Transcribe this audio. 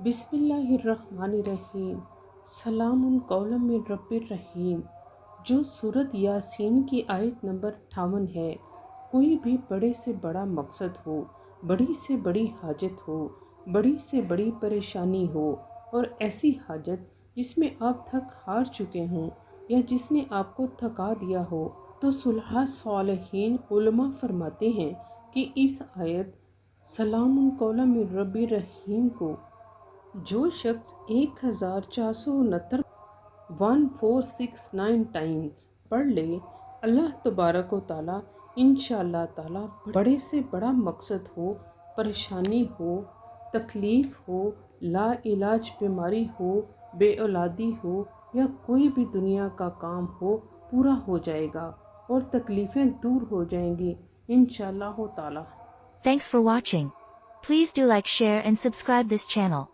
بسم اللہ الرحمن الرحیم۔ سلام قولا من رب الرحیم، جو سورت یاسین کی آیت نمبر 58 ہے۔ کوئی بھی بڑے سے بڑا مقصد ہو، بڑی سے بڑی حاجت ہو، بڑی سے بڑی پریشانی ہو، اور ایسی حاجت جس میں آپ تھک ہار چکے ہوں یا جس نے آپ کو تھکا دیا ہو، تو صلحاء صالحین علماء فرماتے ہیں کہ اس آیت سلام قولا من رب الرحیم کو جو شخص 1469 1469 ٹائمز پڑھ لے، اللہ تبارک و تعالیٰ انشاءاللہ تعالیٰ بڑے سے بڑا مقصد ہو، پریشانی ہو، تکلیف ہو، لا علاج بیماری ہو، بے اولادی ہو، یا کوئی بھی دنیا کا کام ہو، پورا ہو جائے گا اور تکلیفیں دور ہو جائیں گی انشاءاللہ تعالیٰ۔ Thanks for watching. Please do like, share and subscribe this channel.